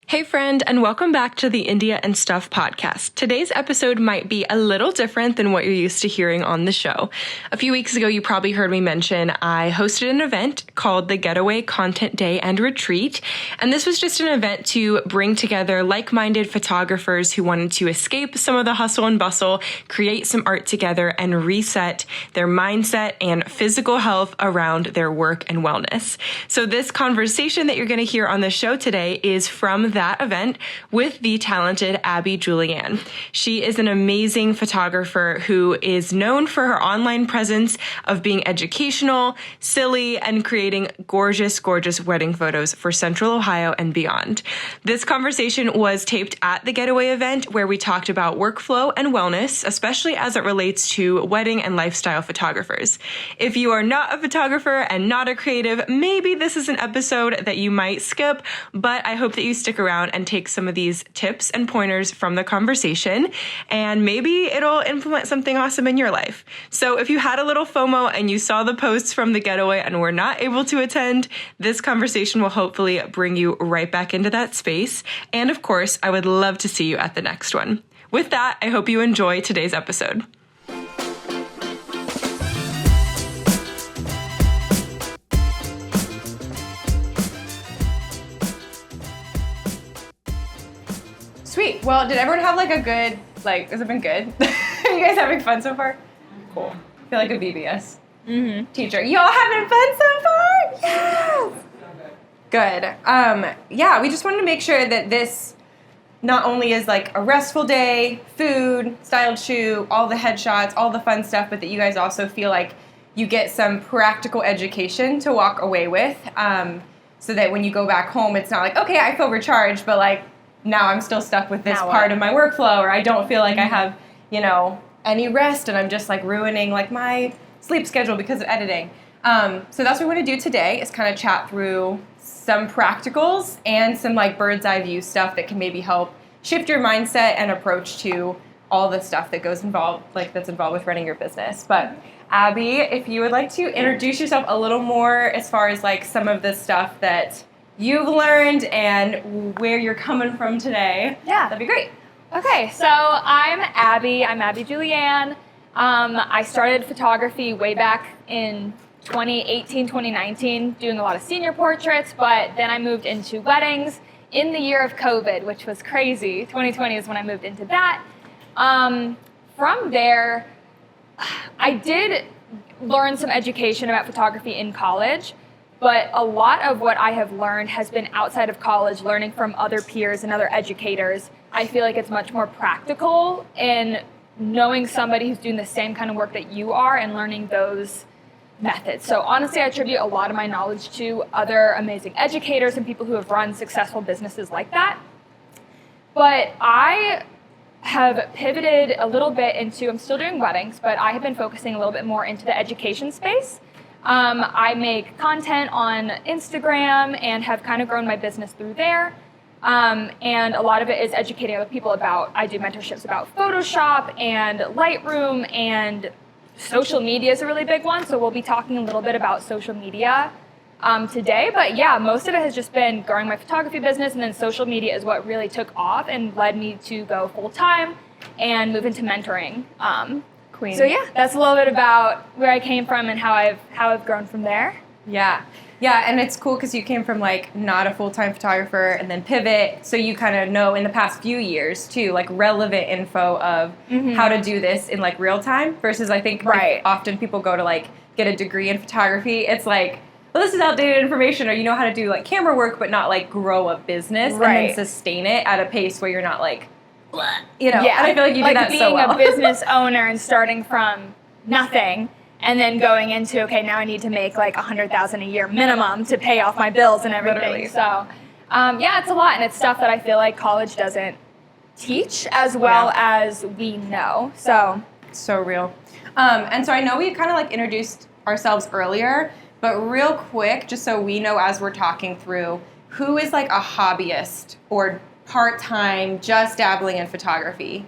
Hey friend, and welcome back to the India and Stuff podcast. Today's episode might be a little different than what you're used to hearing on the show. A few weeks ago, you probably heard me mention I hosted an event called the Getaway Content Day and Retreat, and this was just an event to bring together like-minded photographers who wanted to escape some of the hustle and bustle, create some art together, and reset their mindset and physical health around their work and wellness. So this conversation that you're going to hear on the show today is from that event with the talented Abby Julieann. She is an amazing photographer who is known for her online presence of being educational, silly, and creating gorgeous, gorgeous wedding photos for Central Ohio and beyond. This conversation was taped at the Getaway event where we talked about workflow and wellness, especially as it relates to wedding and lifestyle photographers. If you are not a photographer and not a creative, maybe this is an episode that you might skip, but I hope that you stick around and take some of these tips and pointers from the conversation, and maybe it'll implement something awesome in your life. So if you had a little FOMO and you saw the posts from the Getaway and were not able to attend, this conversation will hopefully bring you right back into that space. And of course, I would love to see you at the next one. With that, I hope you enjoy today's episode. Sweet. Well, did everyone have like a good, has it been good? Are you guys having fun so far? Cool. I feel like a VBS teacher. Y'all having fun so far? Yes! Good. Yeah, we just wanted to make sure that this not only is like a restful day, food, styled shoot, all the headshots, all the fun stuff, but that you guys also feel like you get some practical education to walk away with, so that when you go back home, it's not like, okay, I feel recharged, but like, now I'm still stuck with this part of my workflow, or I don't feel like I have, any rest, and I'm just like ruining like my sleep schedule because of editing. So that's what we want to do today, is kind of chat through some practicals and some like bird's eye view stuff that can maybe help shift your mindset and approach to all the stuff that goes involved, that's involved with running your business. But Abby, if you would like to introduce yourself a little more as far as like some of the stuff that you've learned and where you're coming from today. Yeah. That'd be great. Okay, so I'm Abby Julieann. I started photography way back in 2018, 2019, doing a lot of senior portraits, but then I moved into weddings in the year of COVID, which was crazy. 2020 is when I moved into that. From there, I did learn some education about photography in college, but a lot of what I have learned has been outside of college, learning from other peers and other educators. I feel like it's much more practical in knowing somebody who's doing the same kind of work that you are and learning those methods. So honestly, I attribute a lot of my knowledge to other amazing educators and people who have run successful businesses like that. But I have pivoted a little bit into, I'm still doing weddings, but I have been focusing a little bit more into the education space. I make content on Instagram and have kind of grown my business through there. And a lot of it is educating other people about, I do mentorships about Photoshop and Lightroom, and social media is a really big one. So we'll be talking a little bit about social media today. But yeah, most of it has just been growing my photography business, and then social media is what really took off and led me to go full time and move into mentoring. Queen. So yeah, that's a little bit about where I came from and how I've grown from there. Yeah, and it's cool because you came from like not a full-time photographer and then pivot, so you kind of know in the past few years too, like relevant info of how to do this in like real time versus I think like, often people go to like get a degree in photography. It's like, well, this is outdated information, or you know how to do like camera work but not like grow a business and then sustain it at a pace where you're not like, yeah, and I feel like you do that so well. Being a business owner and starting from nothing and then going into, okay, now I need to make like $100,000 a year minimum to pay off my bills and everything. Literally. So, yeah, it's a lot, and it's stuff that I feel like college doesn't teach as well as we know. So real. And so I know we kind of like introduced ourselves earlier, but real quick, just so we know as we're talking through, who is like a hobbyist or part-time, just dabbling in photography?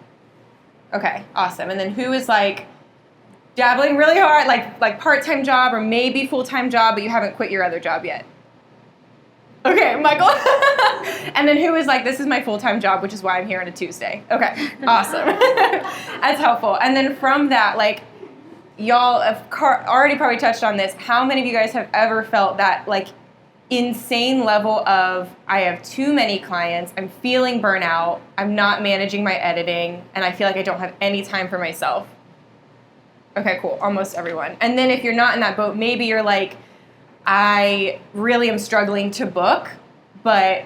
Okay, awesome. And then who is like dabbling really hard, like part-time job or maybe full-time job, but you haven't quit your other job yet? Okay, Michael. And then who was like, this is my full-time job, which is why I'm here on a Tuesday. Okay, awesome. That's helpful. And then from that, like, y'all have already probably touched on this. How many of you guys have ever felt that, like, insane level of, I have too many clients, I'm feeling burnout, I'm not managing my editing, and I feel like I don't have any time for myself? Okay, cool. Almost everyone. And then if you're not in that boat, maybe you're like, I really am struggling to book, but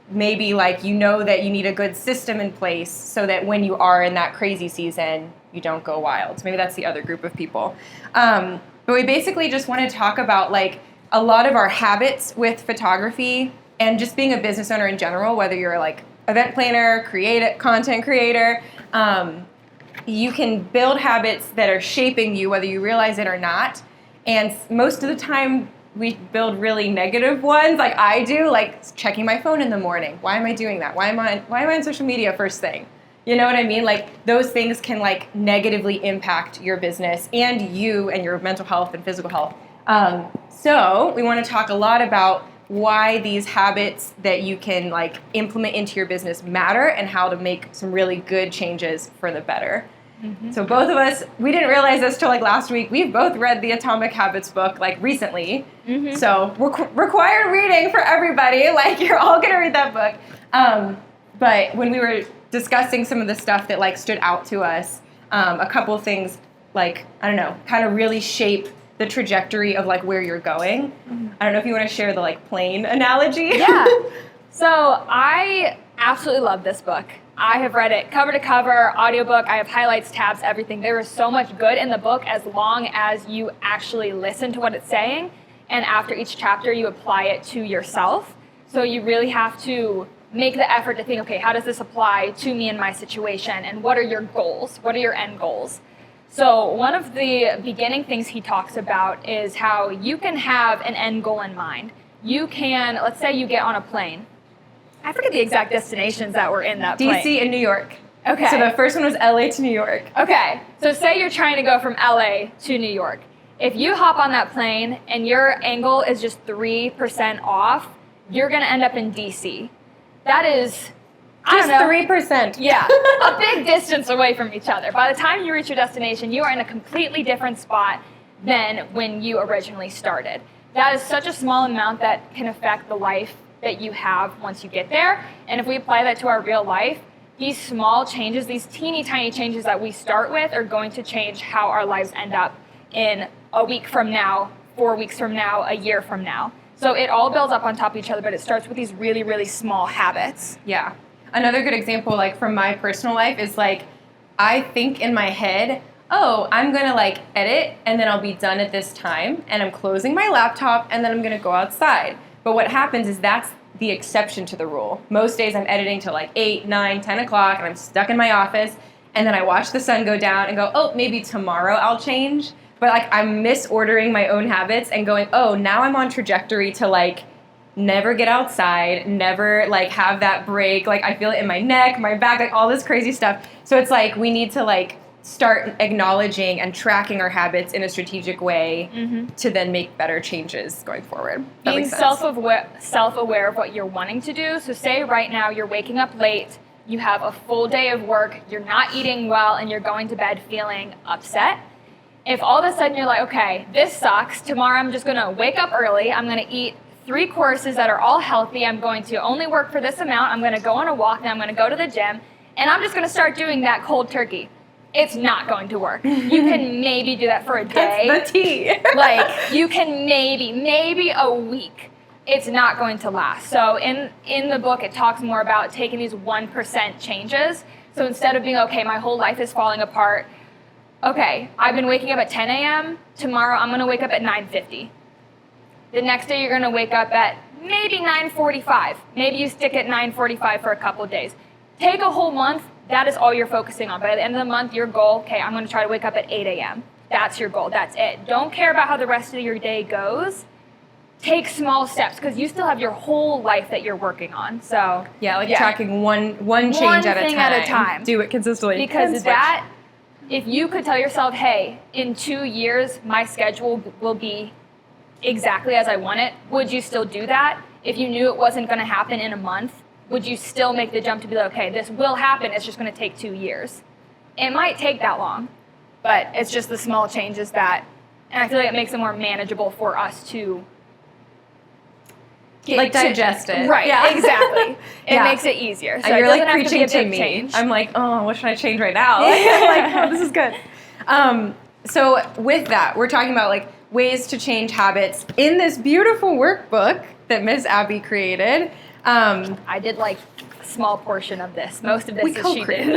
maybe like you know that you need a good system in place so that when you are in that crazy season, you don't go wild. So maybe that's the other group of people. But we basically just want to talk about like a lot of our habits with photography and just being a business owner in general, whether you're like event planner, content creator, you can build habits that are shaping you whether you realize it or not. And most of the time we build really negative ones, like I do, like checking my phone in the morning. Why am I doing that? Why am I on social media first thing? You know what I mean? Like those things can like negatively impact your business and you and your mental health and physical health. So we want to talk a lot about why these habits that you can like implement into your business matter and how to make some really good changes for the better. Mm-hmm. So both of us, we didn't realize this till like last week. We've both read the Atomic Habits book like recently. Mm-hmm. So required reading for everybody. Like you're all going to read that book. But when we were discussing some of the stuff that like stood out to us, a couple of things like, I don't know, kind of really shape the trajectory of like where you're going. Mm-hmm. I don't know if you want to share the like plane analogy. Yeah. So I absolutely love this book. I have read it cover to cover, audiobook. I have highlights, tabs, everything. There is so much good in the book as long as you actually listen to what it's saying. And after each chapter, you apply it to yourself. So you really have to make the effort to think, okay, how does this apply to me in my situation? And what are your goals? What are your end goals? So one of the beginning things he talks about is how you can have an end goal in mind. You can, let's say you get on a plane. I forget the exact destinations that were in that plane. DC and New York. Okay. So the first one was LA to New York. Okay. So say you're trying to go from LA to New York. If you hop on that plane and your angle is just 3% off, you're going to end up in DC. That is, I don't know. Just 3%. Yeah. A big distance away from each other. By the time you reach your destination, you are in a completely different spot than when you originally started. That is such a small amount that can affect the life that you have once you get there. And if we apply that to our real life, these small changes, these teeny tiny changes that we start with are going to change how our lives end up in a week from now, 4 weeks from now, a year from now. So it all builds up on top of each other, but it starts with these really, really small habits. Yeah. Another good example, like from my personal life is like, I think in my head, oh, I'm going to like edit and then I'll be done at this time and I'm closing my laptop and then I'm going to go outside. But what happens is that's the exception to the rule. Most days I'm editing till like 8, 9, 10 o'clock and I'm stuck in my office and then I watch the sun go down and go, oh, maybe tomorrow I'll change. But like I'm misordering my own habits and going, oh, now I'm on trajectory to like never get outside, never like have that break. Like I feel it in my neck, my back, like all this crazy stuff. So it's like we need to like start acknowledging and tracking our habits in a strategic way to then make better changes going forward. Being self-aware of what you're wanting to do. So say right now you're waking up late, you have a full day of work, you're not eating well, and you're going to bed feeling upset. If all of a sudden you're like, okay, this sucks, tomorrow I'm just going to wake up early, I'm going to eat 3 courses that are all healthy, I'm going to only work for this amount, I'm going to go on a walk, then I'm going to go to the gym, and I'm just going to start doing that cold turkey. It's not going to work. You can maybe do that for a day. That's the tea. Like, you can maybe a week. It's not going to last. So in the book, it talks more about taking these 1% changes. So instead of being, okay, my whole life is falling apart. Okay, I've been waking up at 10 a.m. Tomorrow, I'm going to wake up at 9:50. The next day, you're going to wake up at maybe 9:45. Maybe you stick at 9:45 for a couple of days. Take a whole month. That is all you're focusing on. By the end of the month, your goal, okay, I'm going to try to wake up at 8 a.m. That's your goal. That's it. Don't care about how the rest of your day goes. Take small steps because you still have your whole life that you're working on. So tracking one change at a time. Do it consistently. Because that, if you could tell yourself, hey, in 2 years, my schedule will be exactly as I want it, would you still do that? if you knew it wasn't going to happen in a month, would you still make the jump to be like, okay, this will happen, it's just going to take 2 years? It might take that long, but it's just the small changes that, and I feel like it makes it more manageable for us to digest it. Right, yeah. Exactly. It makes it easier. So you're it doesn't preaching have to be a to big me. change. I'm like, oh, what should I change right now? I'm this is good. So with that, we're talking about ways to change habits in this beautiful workbook that Miss Abby created. I did a small portion of this. Most of this is she did.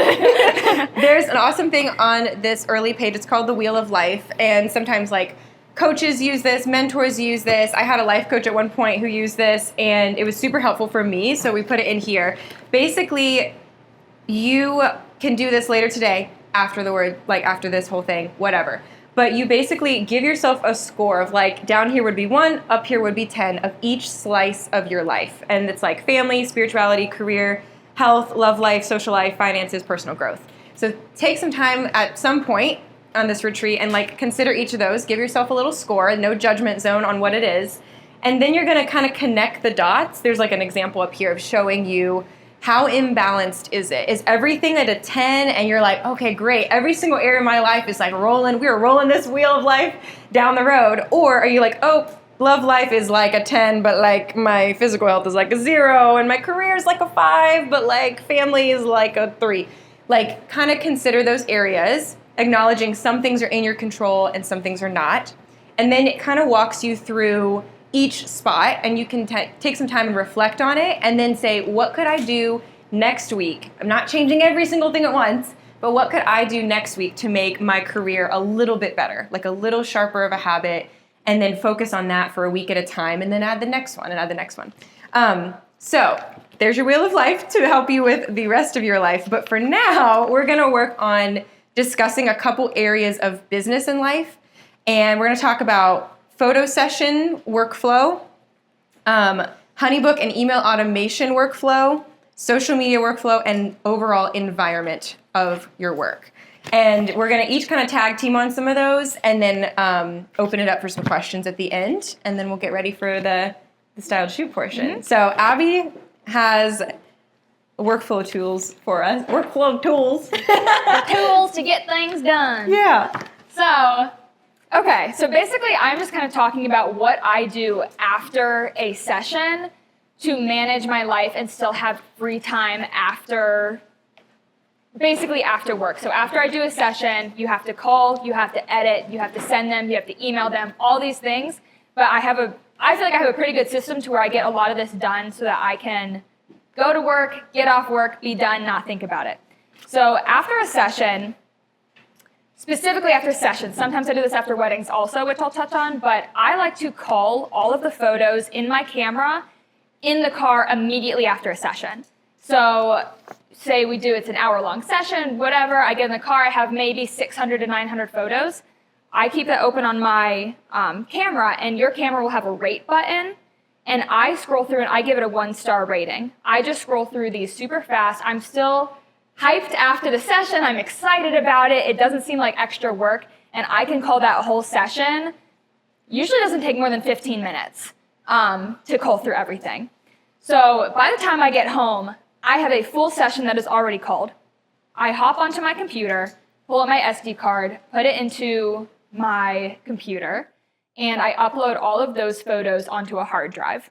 There's an awesome thing on this early page. It's called the Wheel of Life, and sometimes coaches use this, mentors use this. I had a life coach at one point who used this, and it was super helpful for me, so we put it in here. Basically, you can do this later today after after this whole thing, whatever. But you basically give yourself a score of down here would be 1, up here would be 10 of each slice of your life. And it's family, spirituality, career, health, love life, social life, finances, personal growth. So take some time at some point on this retreat and consider each of those. Give yourself a little score, no judgment zone on what it is. And then you're going to kind of connect the dots. There's an example up here of showing you how imbalanced is it? Is everything at a 10 and you're okay, great. Every single area of my life is rolling. We're rolling this wheel of life down the road. Or are you oh, love life is a 10, but my physical health is a 0 and my career is a 5, but family is a 3. Kind of consider those areas, acknowledging some things are in your control and some things are not. And then it kind of walks you through each spot, and you can take some time and reflect on it, and then say, what could I do next week? I'm not changing every single thing at once, but what could I do next week to make my career a little bit better, a little sharper of a habit, and then focus on that for a week at a time, and then add the next one, and add the next one. So there's your Wheel of Life to help you with the rest of your life. But for now, we're going to work on discussing a couple areas of business in life, and we're going to talk about photo session workflow, Honeybook and email automation workflow, social media workflow, and overall environment of your work. And we're going to each kind of tag team on some of those and then open it up for some questions at the end. And then we'll get ready for the styled shoot portion. Mm-hmm. So Abby has workflow tools for us. Workflow tools. Tools to get things done. Yeah. So basically I'm just kind of talking about what I do after a session to manage my life and still have free time after work. So after I do a session, you have to call, you have to edit, you have to send them, you have to email them, all these things. But I feel like I have a pretty good system to where I get a lot of this done so that I can go to work, get off work, be done, not think about it. So after a session, specifically after sessions, sometimes I do this after weddings also, which I'll touch on, but I like to call all of the photos in my camera in the car immediately after a session. So say it's an hour-long session, whatever, I get in the car, I have maybe 600 to 900 photos. I keep that open on my camera, and your camera will have a rate button, and I scroll through and I give it a 1-star rating. I just scroll through these super fast. I'm still hyped after the session. I'm excited about it. It doesn't seem like extra work, and I can call that whole session. Usually doesn't take more than 15 minutes to cull through everything. So by the time I get home, I have a full session that is already called. I hop onto my computer, pull up my SD card, put it into my computer, and I upload all of those photos onto a hard drive.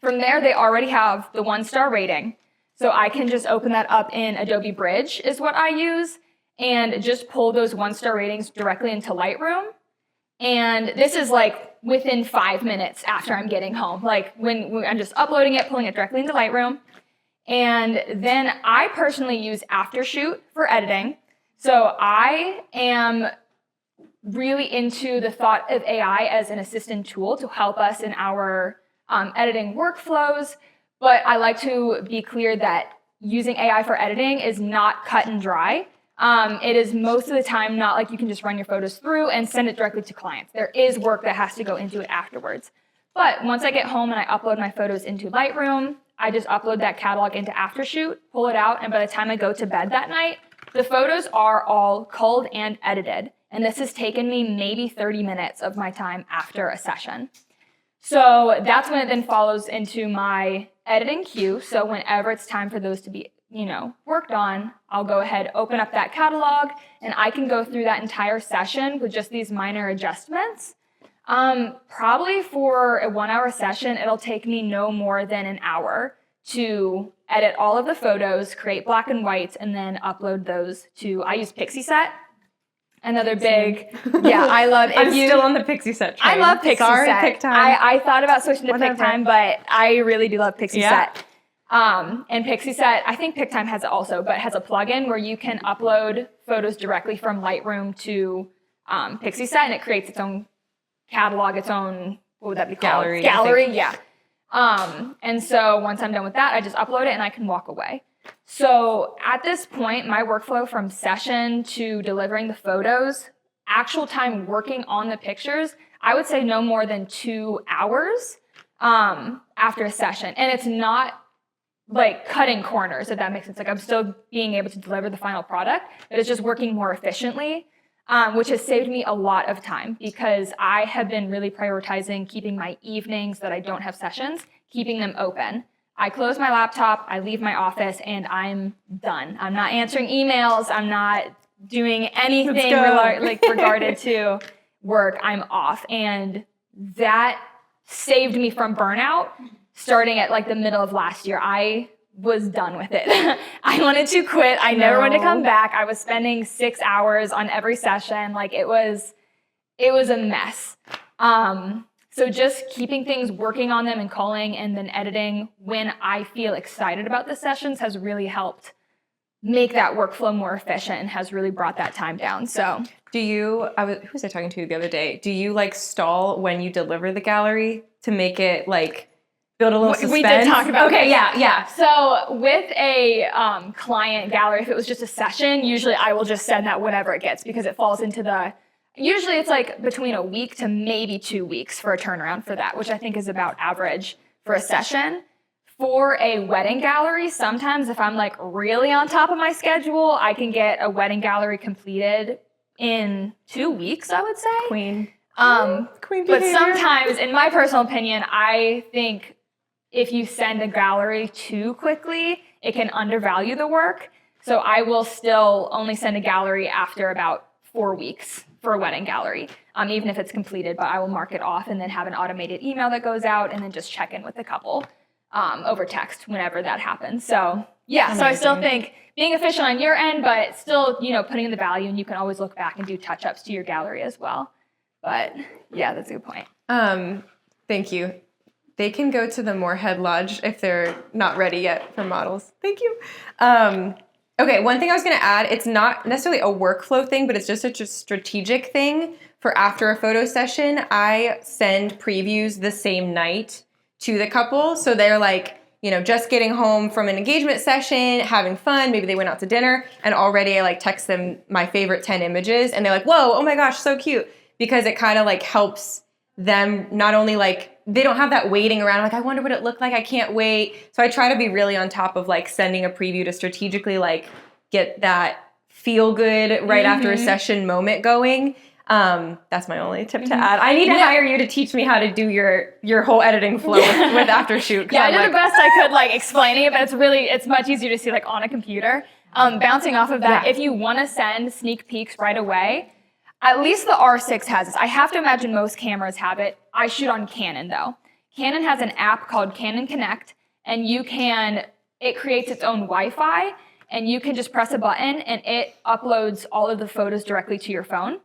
From there, they already have the 1-star rating. So I can just open that up in Adobe Bridge is what I use, and just pull those 1-star ratings directly into Lightroom. And this is within 5 minutes after I'm getting home. When I'm just uploading it, pulling it directly into Lightroom. And then I personally use Aftershoot for editing. So I am really into the thought of AI as an assistant tool to help us in our editing workflows. But I like to be clear that using AI for editing is not cut and dry. It is most of the time not you can just run your photos through and send it directly to clients. There is work that has to go into it afterwards. But once I get home and I upload my photos into Lightroom, I just upload that catalog into Aftershoot, pull it out, and by the time I go to bed that night, the photos are all culled and edited. And this has taken me maybe 30 minutes of my time after a session. So that's when it then follows into my editing queue. So whenever it's time for those to be, worked on, I'll go ahead, open up that catalog, and I can go through that entire session with just these minor adjustments. Probably for a 1-hour session, it'll take me no more than an hour to edit all of the photos, create black and whites, and then upload those to, I use Pixieset. Another big, I love. I'm still on the Pixieset train. I love Pixieset. Sorry, PicTime. I thought about switching to PicTime, but I really do love Pixieset. Yeah. And Pixieset, I think PicTime has it also, but has a plugin where you can upload photos directly from Lightroom to Pixieset, and it creates its own catalog, its own, what would that be called? Gallery, yeah. And so once I'm done with that, I just upload it and I can walk away. So at this point, my workflow from session to delivering the photos, actual time working on the pictures, I would say no more than 2 hours after a session. And it's not like cutting corners, if that makes sense. Like I'm still being able to deliver the final product, but it's just working more efficiently, which has saved me a lot of time because I have been really prioritizing keeping my evenings that I don't have sessions, keeping them open. I close my laptop, I leave my office, and I'm done. I'm not answering emails. I'm not doing anything regarded to work. I'm off. And that saved me from burnout starting at like the middle of last year. I was done with it. I wanted to quit. I never wanted to come back. I was spending 6 hours on every session. Like it was a mess. So just keeping things, working on them and culling and then editing when I feel excited about the sessions has really helped make that workflow more efficient and has really brought that time down. So who was I talking to the other day? Do you like stall when you deliver the gallery to make it like build a little suspense? We did talk about Okay, yeah. So with a client gallery, if it was just a session, usually I will just send that whenever it gets because it falls into usually it's like between a week to maybe 2 weeks for a turnaround for that, which I think is about average for a session. For a wedding gallery, sometimes if I'm like really on top of my schedule, I can get a wedding gallery completed in 2 weeks, I would say. Queen But behavior. sometimes, in my personal opinion, I think if you send a gallery too quickly, it can undervalue the work. So I will still only send a gallery after about 4 weeks for a wedding gallery, even if it's completed, but I will mark it off and then have an automated email that goes out and then just check in with the couple over text whenever that happens. So yeah, So I still think being efficient on your end, but still, putting in the value, and you can always look back and do touch-ups to your gallery as well. But yeah, that's a good point. Thank you. They can go to the Moorhead Lodge if they're not ready yet for models. Thank you. Okay, one thing I was going to add, it's not necessarily a workflow thing, but it's just a strategic thing for after a photo session. I send previews the same night to the couple. So they're like, just getting home from an engagement session, having fun. Maybe they went out to dinner, and already I like text them my favorite 10 images, and they're like, whoa, oh my gosh, so cute. Because it kind of like helps them not only like, they don't have that waiting around, like, I wonder what it looked like, I can't wait. So I try to be really on top of like sending a preview to strategically like get that feel good right after a session moment going. That's my only tip to add. I need to hire you to teach me how to do your whole editing flow with after shoot. Yeah, I did the best I could like explaining it, but it's much easier to see like on a computer. Bouncing off of that, if you want to send sneak peeks right away, at least the R6 has this. I have to imagine most cameras have it. I shoot on Canon though. Canon has an app called Canon Connect, and it creates its own Wi-Fi, and you can just press a button and it uploads all of the photos directly to your phone.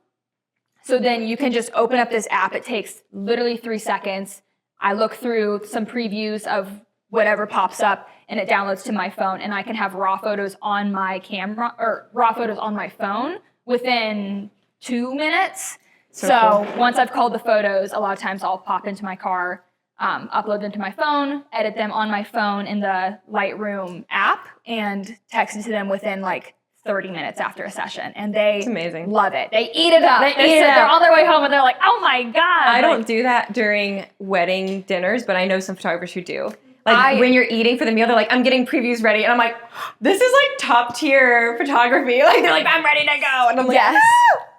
So then you can just open up this app. It takes literally 3 seconds. I look through some previews of whatever pops up, and it downloads to my phone, and I can have raw photos on my camera or raw photos on my phone within 2 minutes. So cool. Once I've culled the photos, a lot of times I'll pop into my car, upload them to my phone, edit them on my phone in the Lightroom app, and text it to them within like 30 minutes after a session. And they love it. They eat it up. They're on their way home and they're like, oh my God. I don't do that during wedding dinners, but I know some photographers who do. Like when you're eating for the meal, they're like, I'm getting previews ready. And I'm like, this is like top tier photography. Like they're like, I'm ready to go. And I'm like, yes.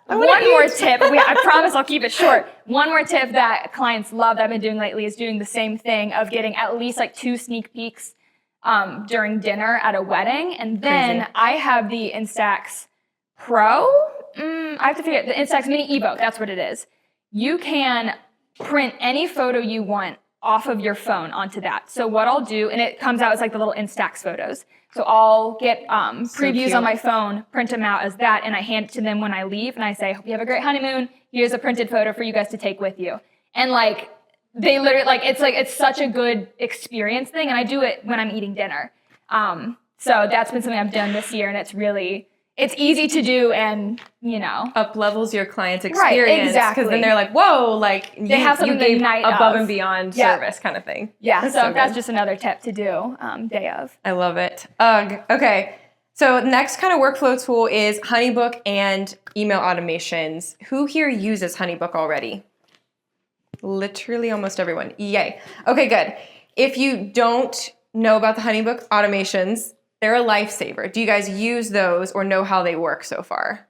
One more tip, I promise I'll keep it short. One more tip that clients love that I've been doing lately is doing the same thing of getting at least like 2 sneak peeks during dinner at a wedding. And then Crazy. I have the Instax Pro. I have to figure it. The Instax Mini Evoke, that's what it is. You can print any photo you want off of your phone onto that. So what I'll do, and it comes out as like the little Instax photos. So I'll get previews on my phone, print them out as that, and I hand it to them when I leave, and I say, hope you have a great honeymoon. Here's a printed photo for you guys to take with you. And like, they literally, it's such a good experience thing, and I do it when I'm eating dinner. So that's been something I've done this year, and it's easy to do, and up levels your client's experience. Right, exactly. Because then they're like, whoa, like they have something you gave the night above of. and beyond service kind of thing. Yeah, so that's good. just another tip to do day of. I love it. Okay. So next kind of workflow tool is HoneyBook and email automations. Who here uses HoneyBook already? Literally almost everyone. Yay. Okay, good. If you don't know about the HoneyBook automations, they're a lifesaver. Do you guys use those or know how they work so far?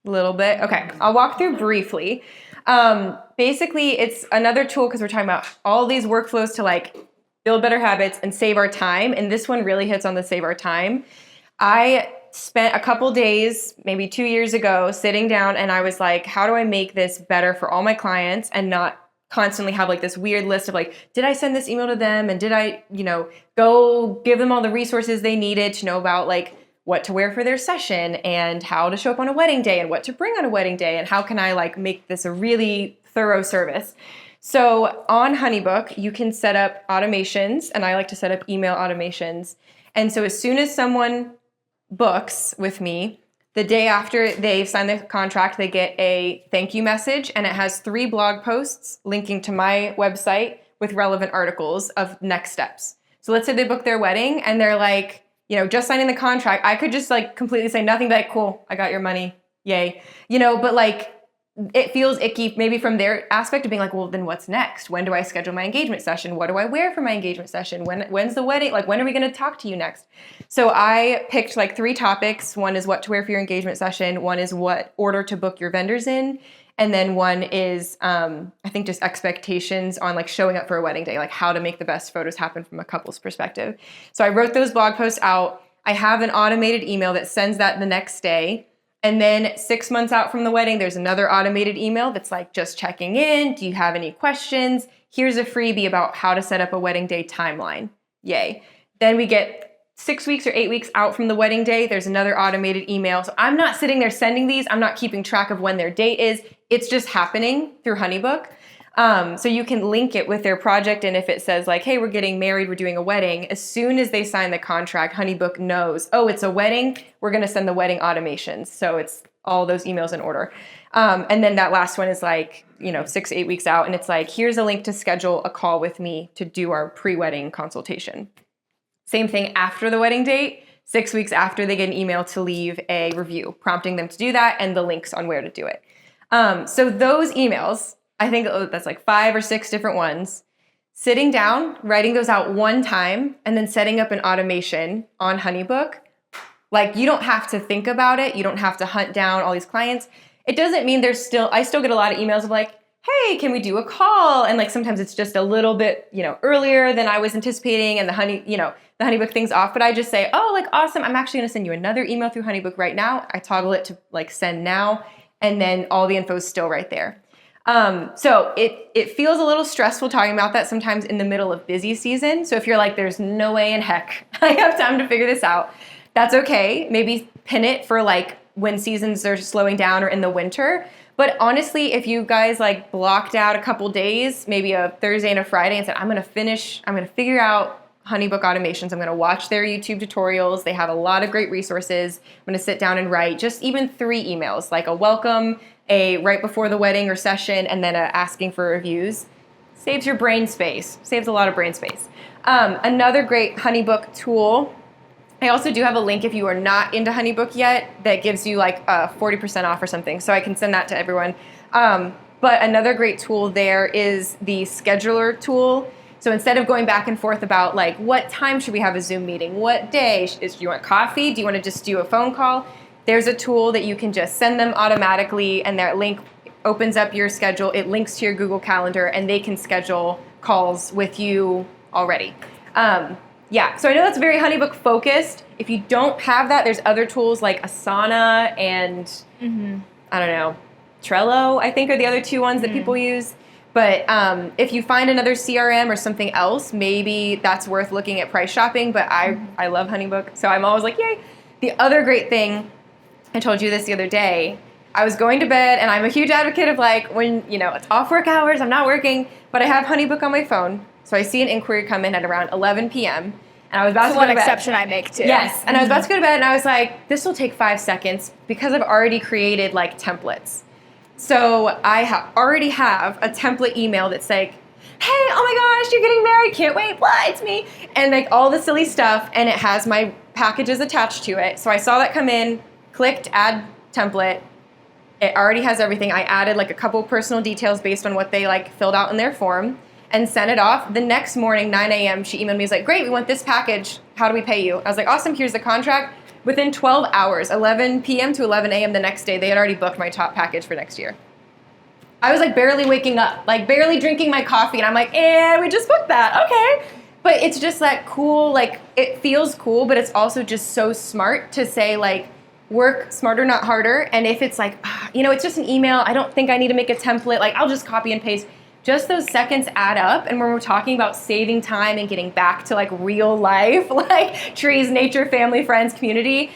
A little bit? Okay, I'll walk through briefly. Basically, it's another tool because we're talking about all these workflows to like build better habits and save our time. And this one really hits on the save our time. I spent a couple days, maybe 2 years ago, sitting down and I was like, how do I make this better for all my clients and not constantly have like this weird list of like, did I send this email to them? And did I, go give them all the resources they needed to know about like what to wear for their session and how to show up on a wedding day and what to bring on a wedding day and how can I like make this a really thorough service. So on HoneyBook, you can set up automations, and I like to set up email automations. And so as soon as someone books with me, the day after they've signed the contract, they get a thank you message, and it has 3 blog posts linking to my website with relevant articles of next steps. So let's say they book their wedding and they're like, just signing the contract. I could just like completely say nothing but like, cool, I got your money, yay. But like it feels icky maybe from their aspect of being like, well, then what's next? When do I schedule my engagement session? What do I wear for my engagement session? When's the wedding? Like, when are we going to talk to you next? So I picked like 3 topics. One is what to wear for your engagement session. One is what order to book your vendors in. And then one is, I think, just expectations on like showing up for a wedding day, like how to make the best photos happen from a couple's perspective. So I wrote those blog posts out. I have an automated email that sends that the next day. And then 6 months out from the wedding, there's another automated email that's like, just checking in. Do you have any questions? Here's a freebie about how to set up a wedding day timeline. Yay. Then we get 6 weeks or 8 weeks out from the wedding day, there's another automated email. So I'm not sitting there sending these. I'm not keeping track of when their date is. It's just happening through HoneyBook. So you can link it with their project. And if it says like, hey, we're getting married, we're doing a wedding, as soon as they sign the contract, HoneyBook knows, oh, it's a wedding. We're going to send the wedding automations. So it's all those emails in order. And then that last one is like, 6, 8 weeks out. And it's like, here's a link to schedule a call with me to do our pre-wedding consultation. Same thing after the wedding date, 6 weeks after they get an email to leave a review, prompting them to do that and the links on where to do it. So those emails, I think that's like 5 or 6 different ones. Sitting down, writing those out one time, and then setting up an automation on HoneyBook. Like, you don't have to think about it. You don't have to hunt down all these clients. It doesn't mean I still get a lot of emails of like, hey, can we do a call? And like, sometimes it's just a little bit, earlier than I was anticipating, and the HoneyBook thing's off. But I just say, oh, like, awesome. I'm actually going to send you another email through HoneyBook right now. I toggle it to like send now, and then all the info is still right there. So it feels a little stressful talking about that sometimes in the middle of busy season. So if you're like, there's no way in heck I have time to figure this out, that's okay. Maybe pin it for like when seasons are slowing down or in the winter. But honestly, if you guys like blocked out a couple days, maybe a Thursday and a Friday, and said, I'm going to figure out HoneyBook automations. I'm going to watch their YouTube tutorials. They have a lot of great resources. I'm going to sit down and write just even 3 emails, like a welcome, a right before the wedding or session, and then a asking for reviews. Saves your brain space. Saves a lot of brain space. Another great HoneyBook tool. I also do have a link if you are not into HoneyBook yet that gives you like 40% off or something. So I can send that to everyone. But another great tool there is the scheduler tool. So instead of going back and forth about like, what time should we have a Zoom meeting? What day? Do you want coffee? Do you want to just do a phone call? there's a tool that you can just send them automatically, and that link opens up your schedule. It links to your Google Calendar, and they can schedule calls with you already. So I know that's very HoneyBook focused. If you don't have that, there's other tools like Asana and I don't know, Trello, I think, are the other two ones that people use. But if you find another CRM or something else, maybe that's worth looking at price shopping. But I love HoneyBook, so I'm always like, yay. The other great thing, I told you this the other day, I was going to bed, and I'm a huge advocate of like when, it's off work hours, I'm not working, but I have HoneyBook on my phone. So I see an inquiry come in at around 11 p.m. And I was about to go to bed. That's one exception I make too. Yes, and I was about to go to bed, and I was like, this will take 5 seconds because I've already created like templates. So I already have a template email that's like, hey, oh my gosh, you're getting married, can't wait, blah, it's me. And like all the silly stuff, and it has my packages attached to it. So I saw that come in, clicked add template. It already has everything. I added like a couple personal details based on what they like filled out in their form and sent it off. The next morning, 9 a.m., she emailed me, was like, great, we want this package. How do we pay you? I was like, awesome, here's the contract. Within 12 hours, 11 p.m. to 11 a.m. the next day, they had already booked my top package for next year. I was like barely waking up, like barely drinking my coffee, and I'm like, we just booked that, okay. But it's just that cool, like it feels cool, but it's also just so smart to say like, work smarter, not harder. And if it's like, it's just an email, I don't think I need to make a template, like I'll just copy and paste. Just those seconds add up. And when we're talking about saving time and getting back to like real life, like trees, nature, family, friends, community,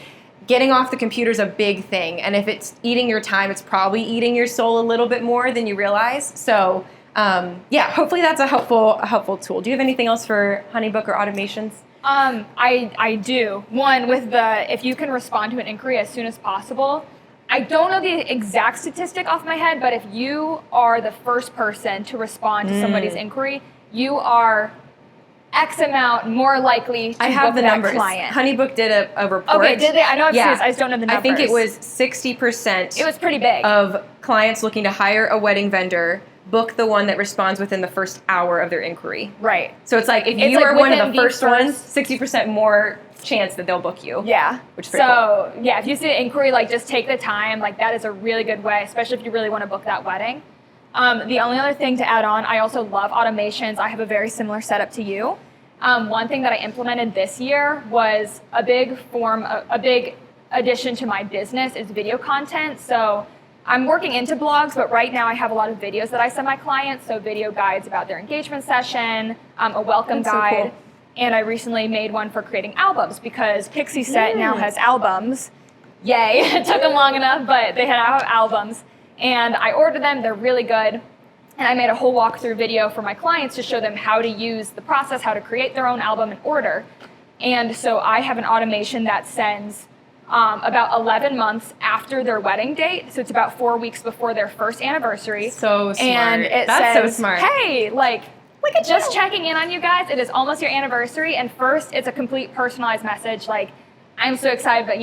getting off the computer is a big thing. And if it's eating your time, it's probably eating your soul a little bit more than you realize. So hopefully that's a helpful tool. Do you have anything else for HoneyBook or automations? I do. One, with if you can respond to an inquiry as soon as possible. I don't know the exact statistic off my head, but if you are the first person to respond to somebody's inquiry, you are X amount more likely to book the that numbers. Client. HoneyBook did a report. Okay, did they? I know I'm serious. I just don't know the numbers. I think it was 60%. It was pretty big. Of clients looking to hire a wedding vendor book the one that responds within the first hour of their inquiry. Right. So it's like if you are one of the first ones, 60% more chance that they'll book you. Yeah. Which is pretty cool. Yeah, if you see an inquiry, like just take the time. Like that is a really good way, especially if you really want to book that wedding. The only other thing to add on, I also love automations. I have a very similar setup to you. One thing that I implemented this year was a big addition to my business is video content. So I'm working into blogs, but right now I have a lot of videos that I send my clients. So video guides about their engagement session, a welcome guide. So cool. And I recently made one for creating albums because Pixie Set now has albums. Yay, it took them long enough, but they now have albums. And I ordered them, they're really good. And I made a whole walkthrough video for my clients to show them how to use the process, how to create their own album and order. And so I have an automation that sends about 11 months after their wedding date. So it's about 4 weeks before their first anniversary. So smart. And it says, so smart. Hey, just checking in on you guys. It is almost your anniversary. And first, it's a complete personalized message. Like, I'm so excited, but,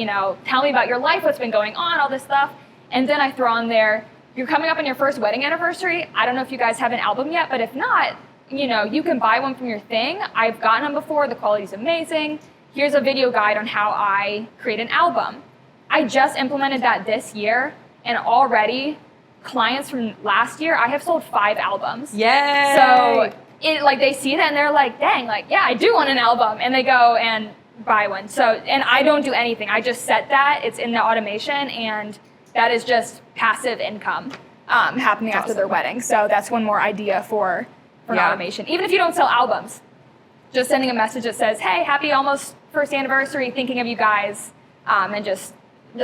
tell me about your life, what's been going on, all this stuff. And then I throw on there, you're coming up on your first wedding anniversary. I don't know if you guys have an album yet, but if not, you can buy one from your thing. I've gotten them before. The quality's amazing. Here's a video guide on how I create an album. I just implemented that this year, and already clients from last year, I have sold 5 albums. Yay! So they see that and they're like, dang, yeah, I do want an album. And they go and buy one. So, and I don't do anything. I just set that. It's in the automation, and that is just passive income happening after their wedding. So that's one more idea for an automation. Even if you don't sell albums, just sending a message that says, hey, happy almost first anniversary, thinking of you guys, and just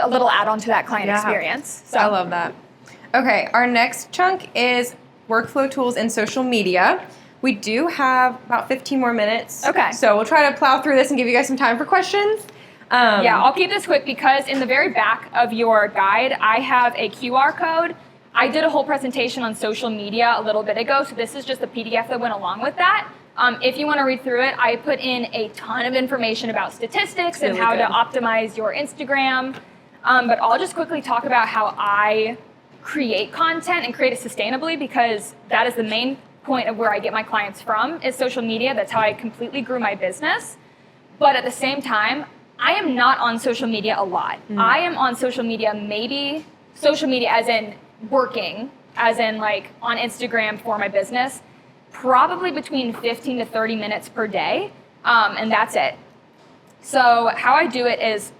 a little add-on to that client experience. So I love that. Okay, our next chunk is workflow tools in social media. We do have about 15 more minutes. Okay. So we'll try to plow through this and give you guys some time for questions. I'll keep this quick because in the very back of your guide, I have a QR code. I did a whole presentation on social media a little bit ago, so this is just a PDF that went along with that. If you want to read through it, I put in a ton of information about statistics and how to optimize your Instagram. But I'll just quickly talk about how I create content and create it sustainably, because that is the main point of where I get my clients from is social media. That's how I completely grew my business. But at the same time, I am not on social media a lot. I am on social media, maybe social media as in working, as in like on Instagram for my business, probably between 15 to 30 minutes per day. And that's it. So how I do it is,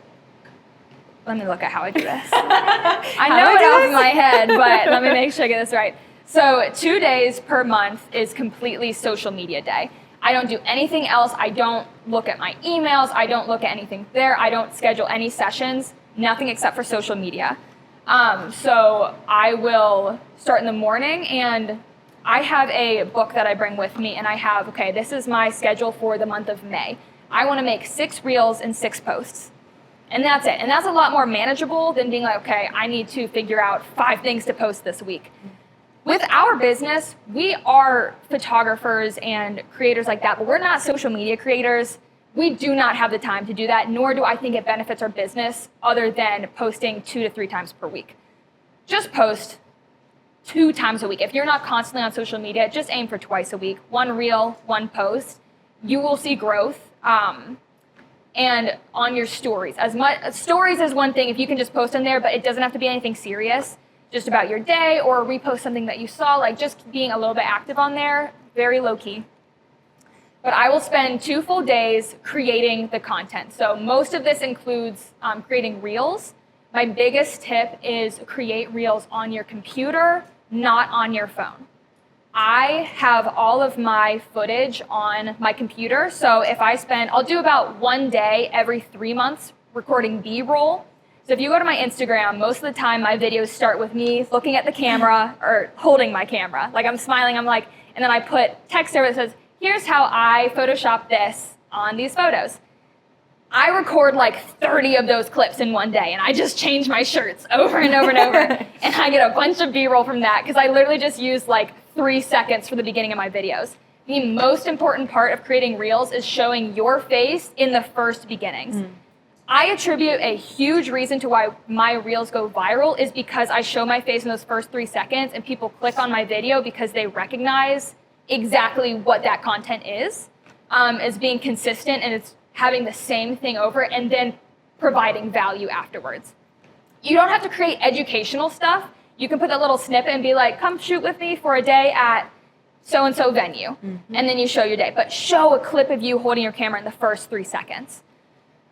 let me look at how I do this. I know it off my head, but let me make sure I get this right. So 2 days per month is completely social media day. I don't do anything else. I don't look at my emails. I don't look at anything there. I don't schedule any sessions, nothing except for social media. So I will start in the morning, and I have a book that I bring with me, and I have, okay, this is my schedule for the month of May. I want to make 6 reels and 6 posts. And that's it. And that's a lot more manageable than being like, okay, I need to figure out 5 things to post this week. With our business, we are photographers and creators like that, but we're not social media creators. We do not have the time to do that, nor do I think it benefits our business other than posting 2 to 3 times per week. Just post 2 times a week. If you're not constantly on social media, just aim for twice a week. 1 reel, 1 post. You will see growth. And on your stories. Stories is one thing if you can just post in there, but it doesn't have to be anything serious, just about your day or repost something that you saw, like just being a little bit active on there, very low key. But I will spend 2 full days creating the content. So most of this includes creating reels. My biggest tip is create reels on your computer, not on your phone. I have all of my footage on my computer. So if I'll do about 1 day every 3 months recording B-roll. So if you go to my Instagram, most of the time my videos start with me looking at the camera or holding my camera. Like I'm smiling, and then I put text there that says, here's how I Photoshopped this on these photos. I record like 30 of those clips in 1 day, and I just change my shirts over and over and over. And I get a bunch of B-roll from that because I literally just use like 3 seconds for the beginning of my videos. The most important part of creating reels is showing your face in the first beginnings. I attribute a huge reason to why my reels go viral is because I show my face in those first 3 seconds, and people click on my video because they recognize exactly what that content is as being consistent, and it's having the same thing over and then providing value afterwards. You don't have to create educational stuff. You can put that little snippet and be like, come shoot with me for a day at so-and-so venue. And then you show your day. But show a clip of you holding your camera in the first 3 seconds.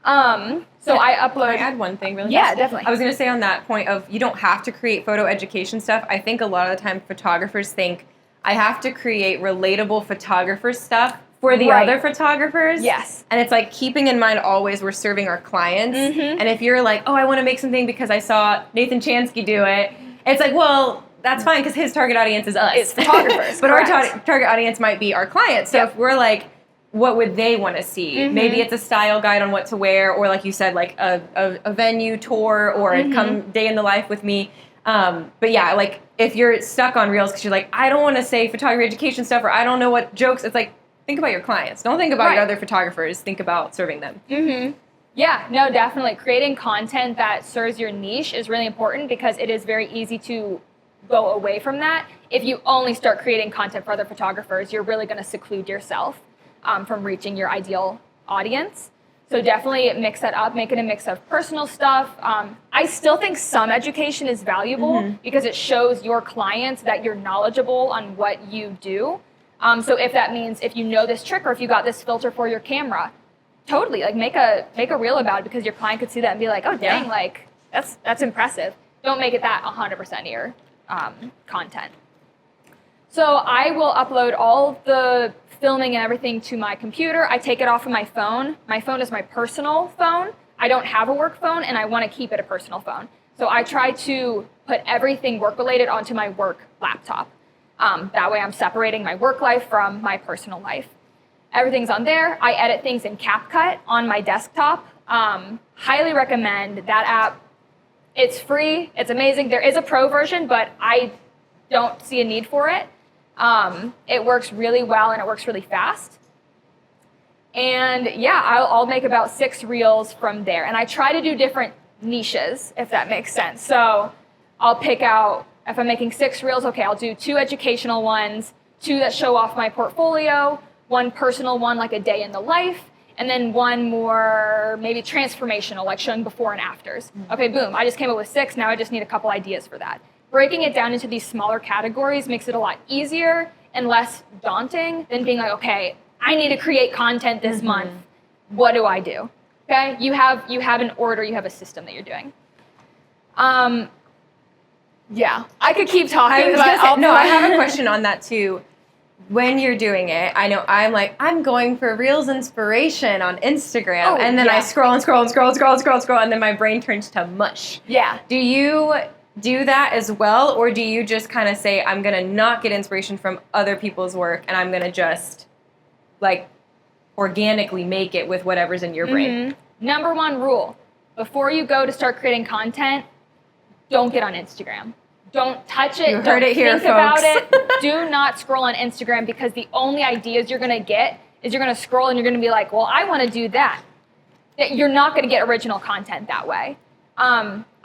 I upload... Can I add one thing really Yeah, fast? definitely. I was going to say on that point of you don't have to create photo education stuff. I think a lot of the time photographers think, I have to create relatable photographer stuff for the other photographers. Yes. And it's like keeping in mind always we're serving our clients. And if you're like, oh, I want to make something because I saw Nathan Chansky do it, it's like, well, that's fine because his target audience is us. It's photographers. But our target audience might be our clients. So if we're like, what would they want to see? Maybe it's a style guide on what to wear, or like you said, like a venue tour, or come day in the life with me. But yeah, like if you're stuck on reels because you're like, I don't want to say photography education stuff, or I don't know what jokes, it's like, think about your clients. Don't think about your other photographers. Think about serving them. Yeah, no, definitely. Creating content that serves your niche is really important because it is very easy to go away from that. If you only start creating content for other photographers, you're really going to seclude yourself from reaching your ideal audience. So definitely mix that up, make it a mix of personal stuff. I still think some education is valuable because it shows your clients that you're knowledgeable on what you do. So if that means if you know this trick or if you got this filter for your camera, totally like make a reel about it because your client could see that and be like, oh dang, like that's impressive. Don't make it that 100% of your content. So I will upload all the filming and everything to my computer. I take it off of my phone. My phone is my personal phone. I don't have a work phone and I want to keep it a personal phone. So I try to put everything work related onto my work laptop. That way I'm separating my work life from my personal life. Everything's on there. I edit things in CapCut on my desktop. Highly recommend that app. It's free. It's amazing. There is a pro version, but I don't see a need for it. It works really well and it works really fast. And yeah, I'll make about 6 reels from there. And I try to do different niches, if that makes sense. So I'll pick out, if I'm making 6 reels, okay, I'll do 2 educational ones, 2 that show off my portfolio, 1 personal one, like a day in the life, and then one more maybe transformational, like showing before and afters. Okay, boom, I just came up with 6, now I just need a couple ideas for that. Breaking it down into these smaller categories makes it a lot easier and less daunting than being like, okay, I need to create content this month. What do I do? Okay, you have an order, you have a system that you're doing. Yeah, I could keep talking, but I have a question on that too. When you're doing it, I know I'm going for Reels inspiration on Instagram, and then I scroll, and then my brain turns to mush. Yeah. Do you do that as well, or do you just kind of say, I'm going to not get inspiration from other people's work, and I'm going to just, like, organically make it with whatever's in your brain? Number 1 rule, before you go to start creating content, don't get on Instagram. Don't touch it. You heard it here, think about it. Do not scroll on Instagram, because the only ideas you're going to get is you're going to scroll and you're going to be like, well, I want to do that. You're not going to get original content that way.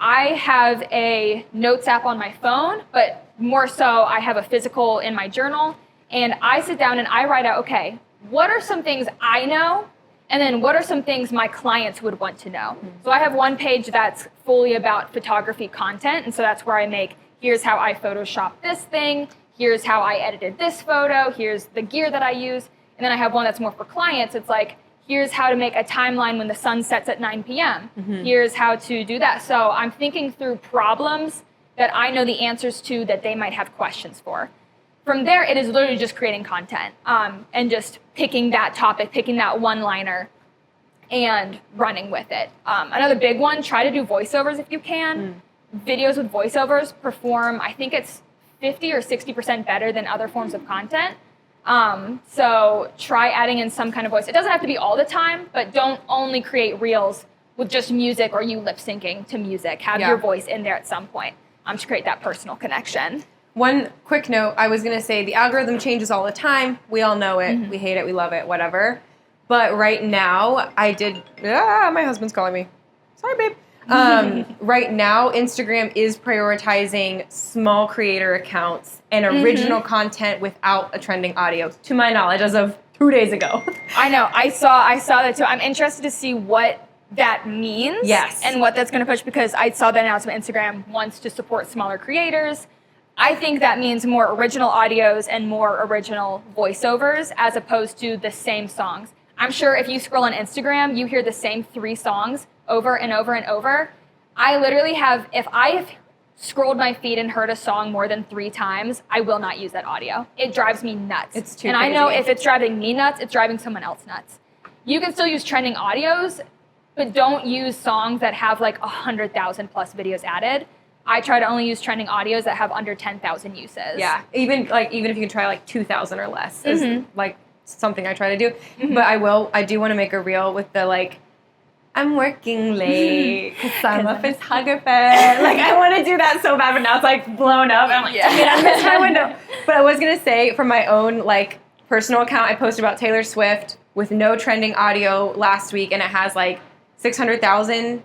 I have a notes app on my phone, but more so I have a physical in my journal, and I sit down and I write out, okay, what are some things I know, and then what are some things my clients would want to know? So I have one page that's fully about photography content, and so that's where I make, here's how I Photoshop this thing, here's how I edited this photo, here's the gear that I use, and then I have one that's more for clients. It's like, here's how to make a timeline when the sun sets at 9 p.m. Here's how to do that. So I'm thinking through problems that I know the answers to that they might have questions for. From there, it is literally just creating content and just picking that topic, picking that one-liner, and running with it. Another big one, try to do voiceovers if you can. Videos with voiceovers perform, I think it's 50 or 60% better than other forms of content. So try adding in some kind of voice. It doesn't have to be all the time, but don't only create reels with just music or you lip syncing to music. Have your voice in there at some point to create that personal connection. One quick note, I was going to say the algorithm changes all the time. We all know it. We hate it. We love it. Whatever. But right now, my husband's calling me. Sorry, babe. Right now, Instagram is prioritizing small creator accounts and original content without a trending audio, to my knowledge, as of 2 days ago. I know. I saw that too. I'm interested to see what that means. Yes. And what that's going to push, because I saw the announcement Instagram wants to support smaller creators. I think that means more original audios and more original voiceovers as opposed to the same songs. I'm sure if you scroll on Instagram, you hear the same 3 songs over and over and over. I literally have, if I have scrolled my feed and heard a song more than 3 times, I will not use that audio. It drives me nuts. It's too crazy. I know if it's driving me nuts, it's driving someone else nuts. You can still use trending audios, but don't use songs that have like 100,000 plus videos added. I try to only use trending audios that have under 10,000 uses. Yeah, even if you can try like 2,000 or less is like something I try to do. But I do want to make a reel with the like, I'm working late because I'm a photographer. Like, I want to do that so bad, but now it's like blown up. And I'm like, I missed my window. But I was going to say, from my own like personal account, I posted about Taylor Swift with no trending audio last week, and it has like 600,000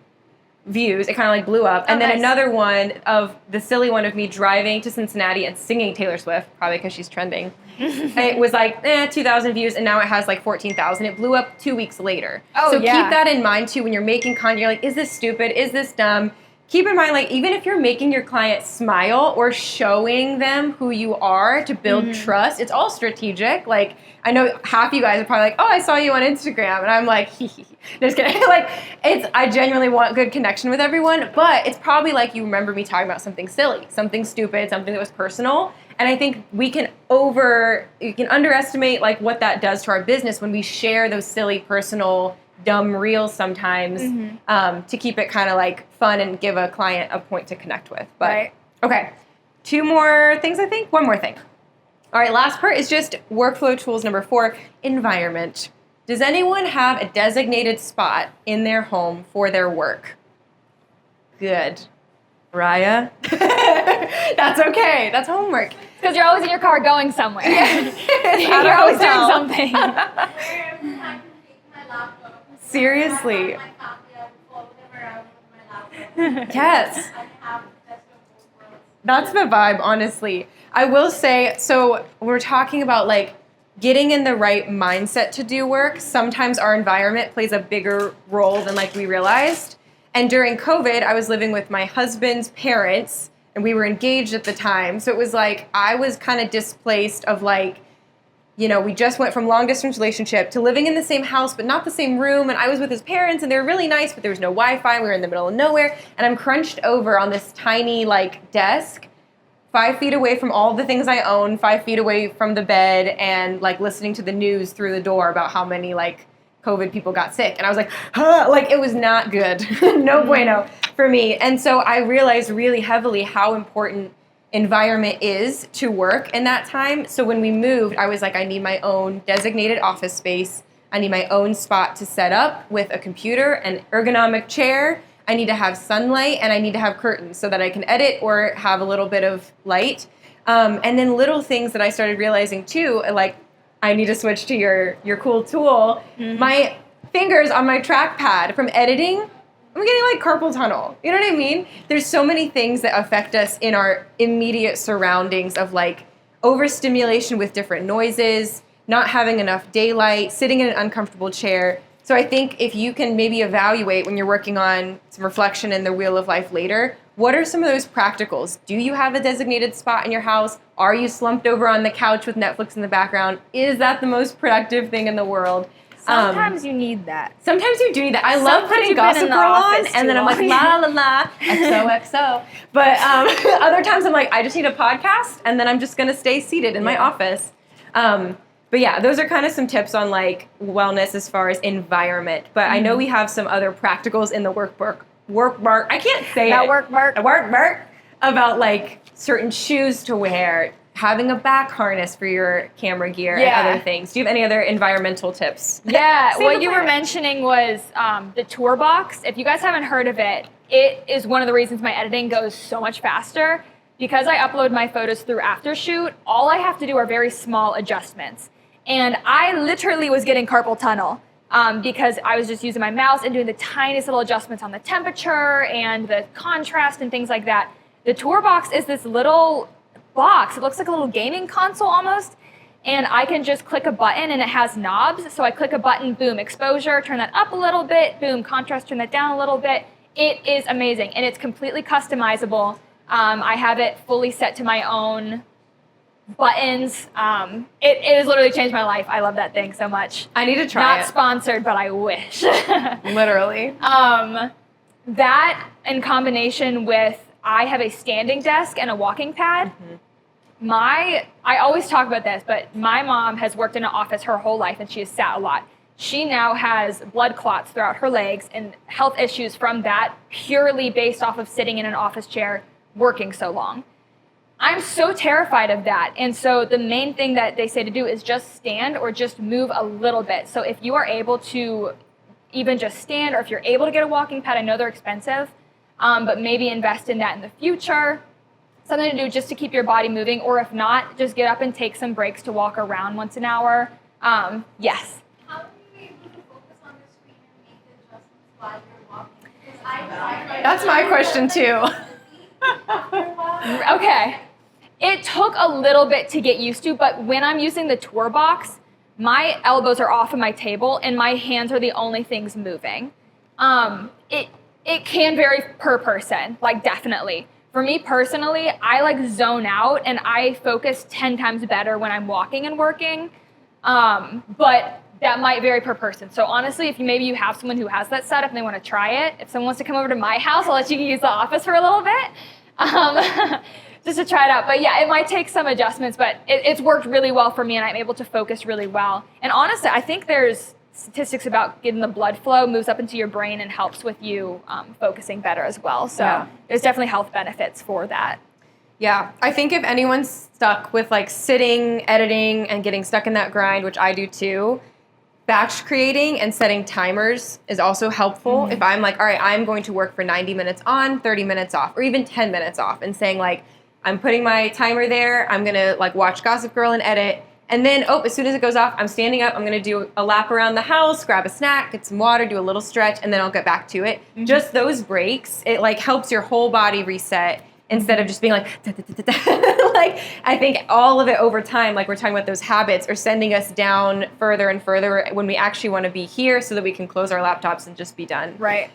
views. It kind of like blew up. And then another one of the silly one of me driving to Cincinnati and singing Taylor Swift, probably because she's trending. It was like 2,000 views, and now it has like 14,000. It blew up 2 weeks later. So keep that in mind too when you're making content. You're like, is this stupid? Is this dumb? Keep in mind, like, even if you're making your client smile or showing them who you are to build trust, it's all strategic. Like, I know half you guys are probably like, oh, I saw you on Instagram. And I'm like, just kidding. Like, I genuinely want good connection with everyone. But it's probably like you remember me talking about something silly, something stupid, something that was personal. And I think you can underestimate like what that does to our business when we share those silly, personal, dumb reels sometimes to keep it kind of like fun and give a client a point to connect with. But okay, 2 more things, I think. 1 more thing. All right, last part is just workflow tools number 4, environment. Does anyone have a designated spot in their home for their work? Good. Raya? That's okay. That's homework. Because you're always in your car going somewhere. You're always doing something. Seriously. Yes. That's the vibe, honestly. I will say, so we're talking about like getting in the right mindset to do work, sometimes our environment plays a bigger role than like we realized. And during COVID, I was living with my husband's parents, and we were engaged at the time. So it was like I was kind of displaced of like, we just went from long distance relationship to living in the same house but not the same room. And I was with his parents, and they were really nice, but there was no Wi-Fi. We were in the middle of nowhere, and I'm crunched over on this tiny like desk, 5 feet away from all the things I own, 5 feet away from the bed, and like listening to the news through the door about how many like COVID people got sick. And I was like, like it was not good. No bueno for me. And so I realized really heavily how important environment is to work in that time. So when we moved, I was like, I need my own designated office space. I need my own spot to set up with a computer, an ergonomic chair. I need to have sunlight, and I need to have curtains so that I can edit or have a little bit of light. And then little things that I started realizing too, like I need to switch to your cool tool. Mm-hmm. My fingers on my trackpad from editing, I'm getting like carpal tunnel. You know what I mean? There's so many things that affect us in our immediate surroundings of like overstimulation with different noises, not having enough daylight, sitting in an uncomfortable chair. So I think if you can maybe evaluate when you're working on some reflection in the wheel of life later, what are some of those practicals? Do you have a designated spot in your house? Are you slumped over on the couch with Netflix in the background? Is that the most productive thing in the world? Sometimes you need that. Sometimes you do need that. I love putting Gossip Girl on, and then I'm like, la, la, la, XOXO. But other times I'm like, I just need a podcast, and then I'm just going to stay seated in my office. But yeah, those are kind of some tips on like wellness as far as environment. But I know we have some other practicals in the workbook. I can't say it. Workbook about like certain shoes to wear, having a back harness for your camera gear, and other things. Do you have any other environmental tips? Yeah, what you were mentioning was the tour box. If you guys haven't heard of it, it is one of the reasons my editing goes so much faster. Because I upload my photos through Aftershoot, all I have to do are very small adjustments. And I literally was getting carpal tunnel because I was just using my mouse and doing the tiniest little adjustments on the temperature and the contrast and things like that. The tour box is this little box. It looks like a little gaming console almost. And I can just click a button, and it has knobs. So I click a button, boom, exposure, turn that up a little bit, boom, contrast, turn that down a little bit. It is amazing, and it's completely customizable. I have it fully set to my own buttons. It has literally changed my life. I love that thing so much. I need to try it. Not sponsored, but I wish. Literally. That in combination with I have a standing desk and a walking pad. Mm-hmm. I always talk about this, but my mom has worked in an office her whole life, and she has sat a lot. She now has blood clots throughout her legs and health issues from that purely based off of sitting in an office chair working so long. I'm so terrified of that. And so the main thing that they say to do is just stand or just move a little bit. So if you are able to even just stand, or if you're able to get a walking pad, I know they're expensive, but maybe invest in that in the future. Something to do just to keep your body moving, or if not, just get up and take some breaks to walk around once an hour. Yes. How are you able to focus on the screen and make the adjustments while you're walking? That's my question too. Okay. It took a little bit to get used to, but when I'm using the tour box, my elbows are off of my table and my hands are the only things moving. It can vary per person, like definitely. For me personally, I like zone out and I focus 10 times better when I'm walking and working. But that might vary per person. So honestly, if maybe you have someone who has that setup and they want to try it, if someone wants to come over to my house, I'll let you use the office for a little bit. Just to try it out. But yeah, it might take some adjustments, but it's worked really well for me, and I'm able to focus really well. And honestly, I think there's statistics about getting the blood flow moves up into your brain and helps with you focusing better as well. So there's definitely health benefits for that. Yeah, I think if anyone's stuck with like sitting, editing, and getting stuck in that grind, which I do too, batch creating and setting timers is also helpful. Mm-hmm. If I'm like, all right, I'm going to work for 90 minutes on, 30 minutes off, or even 10 minutes off, and saying like, I'm putting my timer there, I'm gonna like watch Gossip Girl and edit, and then, as soon as it goes off, I'm standing up, I'm gonna do a lap around the house, grab a snack, get some water, do a little stretch, and then I'll get back to it. Mm-hmm. Just those breaks, it like helps your whole body reset. instead of just being like, like, I think all of it over time, like we're talking about those habits, are sending us down further and further when we actually want to be here so that we can close our laptops and just be done. Right.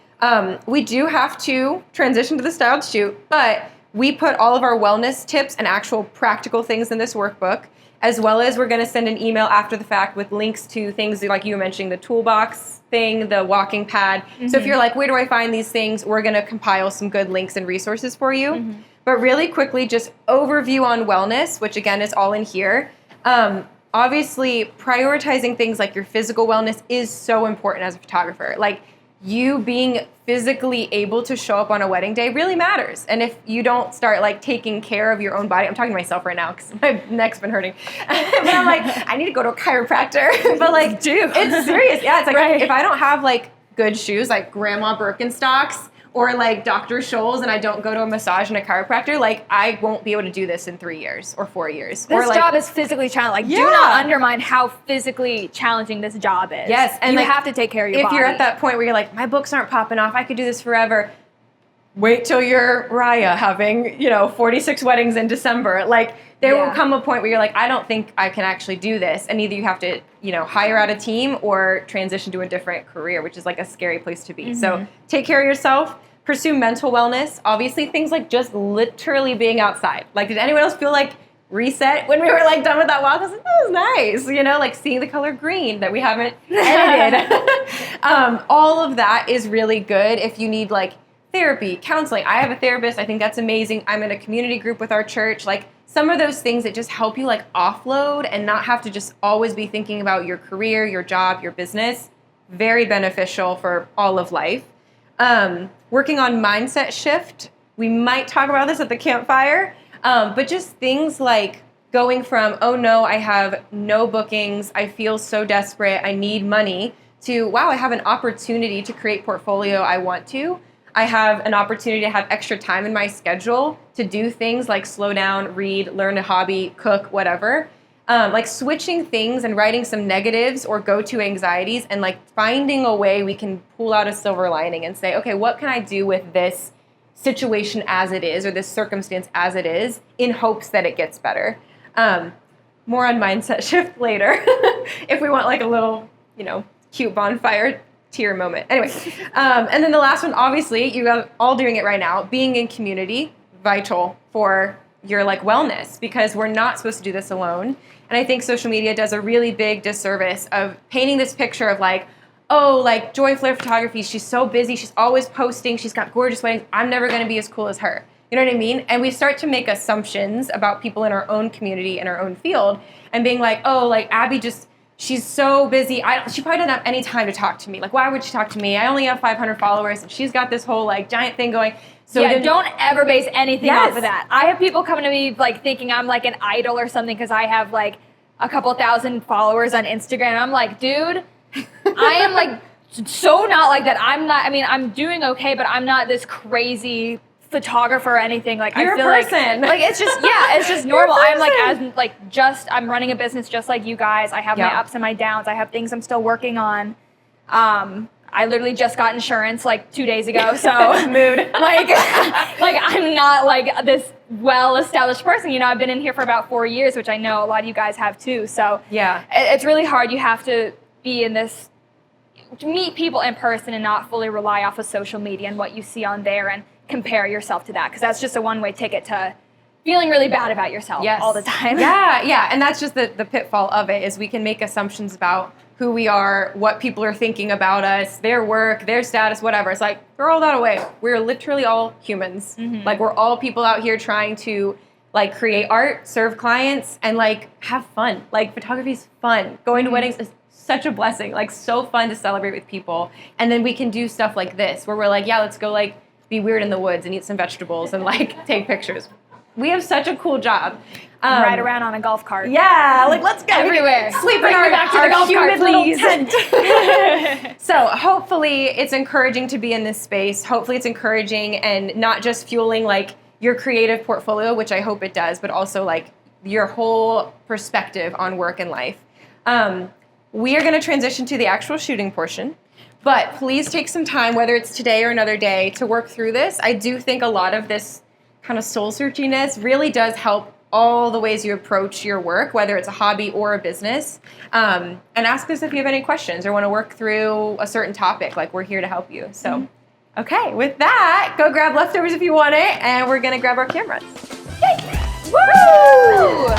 We do have to transition to the styled shoot, but we put all of our wellness tips and actual practical things in this workbook, as well as we're going to send an email after the fact with links to things like you were mentioning, the toolbox thing, the walking pad. So if you're like, where do I find these things? We're going to compile some good links and resources for you. But really quickly, just overview on wellness, which again is all in here. Obviously, prioritizing things like your physical wellness is so important as a photographer. Like, you being physically able to show up on a wedding day really matters. And if you don't start like taking care of your own body, I'm talking to myself right now because my neck's been hurting. But I'm like, I need to go to a chiropractor. But like, it's serious. Yeah, it's like if I don't have like good shoes, like Grandma Birkenstocks or like Dr. Scholl's, and I don't go to a massage and a chiropractor, like I won't be able to do this in 3 years or 4 years. This or like, job is physically challenging. Like, do not undermine how physically challenging this job is. Yes, and you like, have to take care of your body. If you're at that point where you're like, my books aren't popping off, I could do this forever. Wait till you're Raya having, 46 weddings in December. Like, there will come a point where you're like, I don't think I can actually do this. And either you have to, hire out a team or transition to a different career, which is like a scary place to be. So take care of yourself. Pursue mental wellness. Obviously, things like just literally being outside. Like, did anyone else feel like reset when we were like done with that walk? I was like, that was nice. Like seeing the color green that we haven't edited. All of that is really good if you need like therapy, counseling. I have a therapist. I think that's amazing. I'm in a community group with our church. Like, some of those things that just help you like offload and not have to just always be thinking about your career, your job, your business. Very beneficial for all of life. Working on mindset shift. We might talk about this at the campfire, but just things like going from, oh no, I have no bookings, I feel so desperate, I need money, to, wow, I have an opportunity to create portfolio I want to. I have an opportunity to have extra time in my schedule to do things like slow down, read, learn a hobby, cook, whatever. Like switching things and writing some negatives or go-to anxieties and like finding a way we can pull out a silver lining and say, okay, what can I do with this situation as it is or this circumstance as it is in hopes that it gets better. More on mindset shift later if we want like a little, cute bonfire tear moment. Anyway, and then the last one, obviously, you are all doing it right now, being in community, vital for your like wellness, because we're not supposed to do this alone. And I think social media does a really big disservice of painting this picture of like, oh, like Joy Flair Photography, she's so busy, she's always posting, she's got gorgeous weddings, I'm never going to be as cool as her. You know what I mean? And we start to make assumptions about people in our own community, in our own field, and being like, oh, like Abby she's so busy. She probably doesn't have any time to talk to me. Like, why would she talk to me? I only have 500 followers, and she's got this whole like giant thing going. So yeah, don't ever base anything off of that. I have people coming to me like thinking I'm like an idol or something because I have like a couple thousand followers on Instagram. I'm like, dude, I am like so not like that. I'm doing okay, but I'm not this crazy photographer or anything. Like, You're I feel a person. like it's just, yeah, it's just normal. I'm like I'm running a business just like you guys. I have my ups and my downs. I have things I'm still working on. I literally just got insurance like 2 days ago, so mood. like I'm not like this well-established person. I've been in here for about 4 years, which I know a lot of you guys have too. So yeah, it's really hard. You have to be in this, to meet people in person and not fully rely off of social media and what you see on there and compare yourself to that, because that's just a one-way ticket to feeling really bad about yourself all the time. Yeah, and that's just the pitfall of it, is we can make assumptions about who we are, what people are thinking about us, their work, their status, whatever. It's like, throw all that away. We're literally all humans. Mm-hmm. Like, we're all people out here trying to like create art, serve clients, and like have fun. Like, photography is fun. Going to weddings is such a blessing. Like, so fun to celebrate with people. And then we can do stuff like this where we're like, yeah, let's go like be weird in the woods and eat some vegetables and like take pictures. We have such a cool job. Ride around on a golf cart. Yeah, like let's go everywhere. Sleep in our golf humid cart, little please. tent. So hopefully it's encouraging to be in this space. Hopefully it's encouraging and not just fueling like your creative portfolio, which I hope it does, but also like your whole perspective on work and life. We are going to transition to the actual shooting portion. But please take some time, whether it's today or another day, to work through this. I do think a lot of this kind of soul searchiness really does help all the ways you approach your work, whether it's a hobby or a business. And ask us if you have any questions or want to work through a certain topic. Like, we're here to help you. So, okay, with that, go grab leftovers if you want it, and we're going to grab our cameras. Yay! Woo!